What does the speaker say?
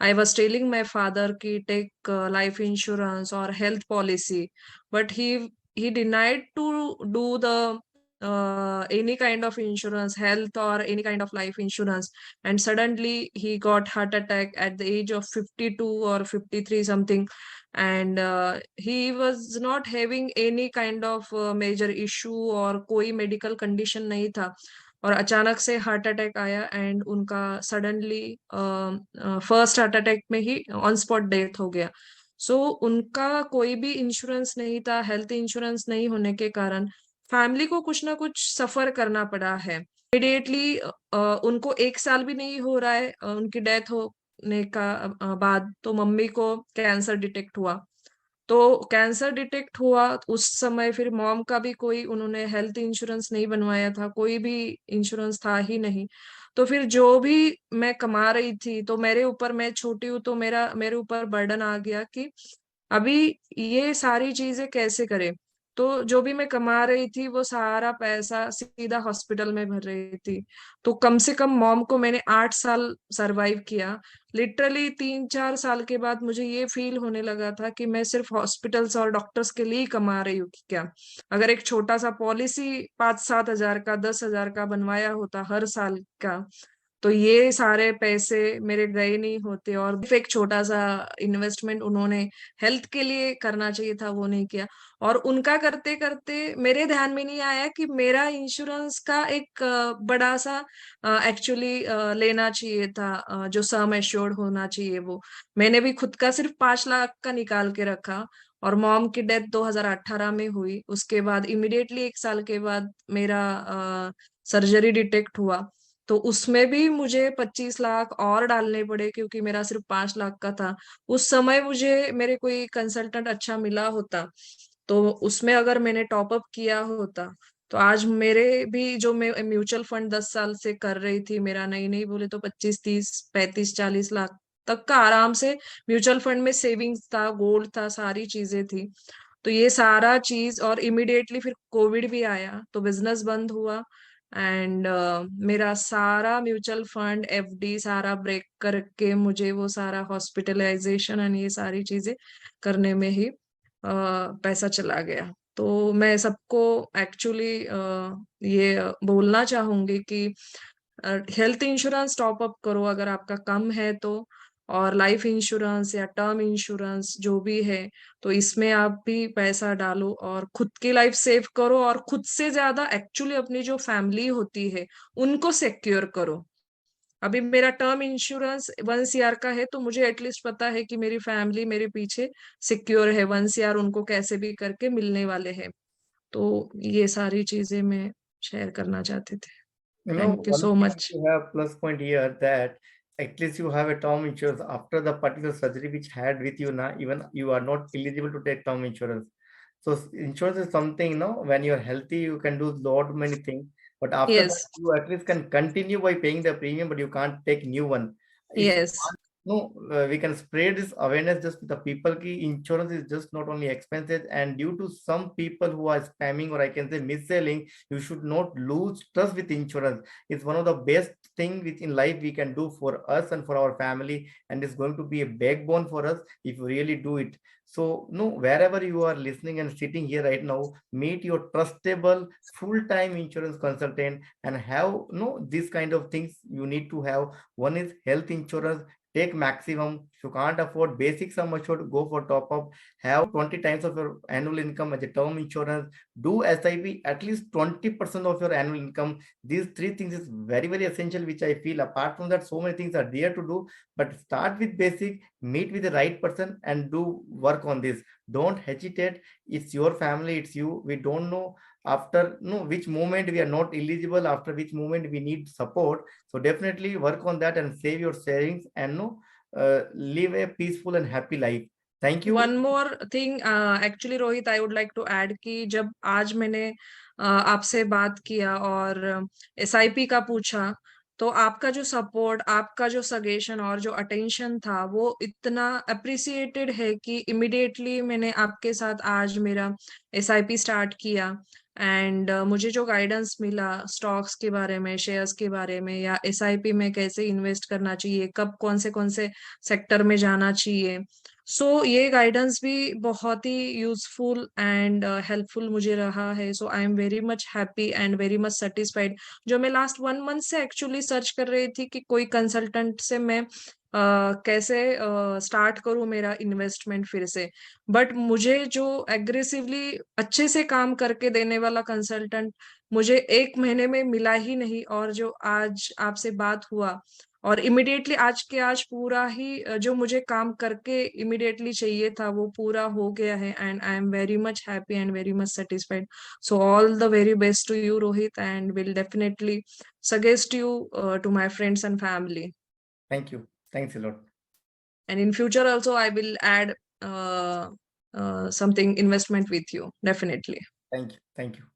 I was telling my father ki take life insurance or health policy, but he denied to do the any kind of insurance, health or any kind of life insurance. And suddenly he got heart attack at the age of 52 or 53 something. And he was not having any kind of major issue और कोई medical condition नहीं था, और अचानक से heart attack आया and उनका suddenly first heart attack में ही ऑन स्पॉट डेथ हो गया। सो उनका कोई भी इंश्योरेंस नहीं था, हेल्थ इंश्योरेंस नहीं होने के कारण फैमिली को कुछ ना कुछ सफर करना पड़ा है। इमीडिएटली उनको 1 साल भी नहीं हो रहा है उनकी डेथ होने का बाद तो मम्मी को कैंसर डिटेक्ट हुआ। तो कैंसर डिटेक्ट हुआ उस समय, फिर मॉम का भी कोई उन्होंने हेल्थ इंश्योरेंस नहीं बनवाया था, कोई भी इंश्योरेंस था ही नहीं। तो फिर जो भी मैं कमा रही थी, तो मेरे ऊपर, मैं छोटी हूँ तो मेरे ऊपर बर्डन आ गया कि अभी ये सारी चीजें कैसे करें। तो जो भी मैं कमा रही थी वो सारा पैसा सीधा हॉस्पिटल में भर रही थी। तो कम से कम मॉम को मैंने 8 साल सरवाइव किया। लिटरली 3-4 साल के बाद मुझे ये फील होने लगा था कि मैं सिर्फ हॉस्पिटल्स और डॉक्टर्स के लिए ही कमा रही हूँ कि क्या। अगर एक छोटा सा पॉलिसी 5-7 हजार का, 10 हजार का बनवाया होता हर साल का, तो ये सारे पैसे मेरे गए नहीं होते। और सिर्फ एक छोटा सा इन्वेस्टमेंट उन्होंने हेल्थ के लिए करना चाहिए था, वो नहीं किया। और उनका करते करते मेरे ध्यान में नहीं आया कि मेरा इंश्योरेंस का एक बड़ा सा एक्चुअली लेना चाहिए था, जो सम एश्योर्ड होना चाहिए वो। मैंने भी खुद का सिर्फ 5 लाख का निकाल के रखा। और मॉम की डेथ 2018 में हुई, उसके बाद इमिडिएटली 1 साल के बाद मेरा सर्जरी डिटेक्ट हुआ। तो उसमें भी मुझे 25 लाख और डालने पड़े क्योंकि मेरा सिर्फ 5 लाख का था। उस समय मुझे मेरे कोई कंसल्टेंट अच्छा मिला होता, तो उसमें अगर मैंने टॉप अप किया होता, तो आज मेरे भी जो मैं म्यूचुअल फंड 10 साल से कर रही थी, मेरा नहीं नहीं बोले तो 25, 30, 35, 40 लाख तक का आराम से म्यूचुअल फंड में सेविंग्स था, गोल्ड था, सारी चीजें थी। तो ये सारा चीज, और इमिडिएटली फिर कोविड भी आया तो बिजनेस बंद हुआ। एंड मेरा सारा म्यूचुअल फंड, एफडी सारा ब्रेक करके मुझे वो सारा हॉस्पिटलाइजेशन एंड ये सारी चीजें करने में ही पैसा चला गया। तो मैं सबको एक्चुअली ये बोलना चाहूंगी कि हेल्थ इंश्योरेंस टॉप अप करो अगर आपका कम है तो, और लाइफ इंश्योरेंस या टर्म इंश्योरेंस जो भी है, तो इसमें आप भी पैसा डालो और खुद की लाइफ सेव करो। और खुद से ज्यादा एक्चुअली अपनी जो फैमिली होती है उनको सिक्योर करो। अभी मेरा टर्म इंश्योरेंस 1 CR का है, तो मुझे एटलीस्ट पता है कि मेरी फैमिली मेरे पीछे सिक्योर है, 1 CR उनको कैसे भी करके मिलने वाले हैं। तो ये सारी चीजें मैं शेयर करना चाहती थी। Thank you One so thing much. you have plus point here that at least you have a term insurance after the particular surgery which had with you now, even you are not eligible to take term insurance. So insurance is something, when you're healthy, you can do lot many things. But after that, Yes, you at least can continue by paying the premium, but you can't take new one. If yes, no, we can spread this awareness just to the people. Ki insurance is just not only expensive, and due to some people who are spamming or I can say mis-selling, you should not lose trust with insurance. It's one of the best thing which in life we can do for us and for our family, and it's going to be a backbone for us if you really do it. So, no, wherever you are listening and sitting here right now, meet your trustable full-time insurance consultant and have no this kind of things you need to have. One is health insurance. Take maximum. If you can't afford basic sum assured, go for top up. Have 20 times of your annual income as a term insurance. Do SIP at least 20% of your annual income. These three things is very, very essential, which I feel. Apart from that, so many things are there to do. But start with basic, meet with the right person, and do work on this. Don't hesitate. It's your family, it's you. We don't know after no which moment we are not eligible, after which moment we need support. So definitely work on that and save your savings and no live a peaceful and happy life. Thank you. One more thing actually Rohit, I would like to add कि जब आज मैंने आपसे बात किया और SIP का पूछा, तो आपका जो सपोर्ट, आपका जो सजेशन और जो अटेंशन था वो इतना अप्रिसिएटेड है कि इमिडिएटली मैंने आपके साथ आज मेरा एसआईपी स्टार्ट किया। एंड मुझे जो गाइडेंस मिला स्टॉक्स के बारे में, शेयर्स के बारे में, या एसआईपी में कैसे इन्वेस्ट करना चाहिए, कब कौन से सेक्टर में जाना चाहिए, ये गाइडेंस भी बहुत ही यूजफुल एंड हेल्पफुल मुझे रहा है. So I am very much happy and very much satisfied. जो मैं लास्ट 1 मंथ से एक्चुअली सर्च कर रही थी कि कोई कंसल्टेंट से मैं कैसे स्टार्ट करूं मेरा इन्वेस्टमेंट फिर से, बट मुझे जो एग्रेसिवली अच्छे से काम करके देने वाला कंसल्टेंट मुझे 1 महीने में मिला ही नहीं. और जो आज आपसे बात हुआ और इमिडिएटली आज के आज पूरा ही जो मुझे काम करके इमिडिएटली चाहिए था वो पूरा हो गया है. And I am very much happy and very much satisfied. So all the very best to you, Rohit, and will definitely suggest you to my friends and family. Thank you. Thanks a lot. And in future also I will add something investment with you, definitely. Thank you. Thank you.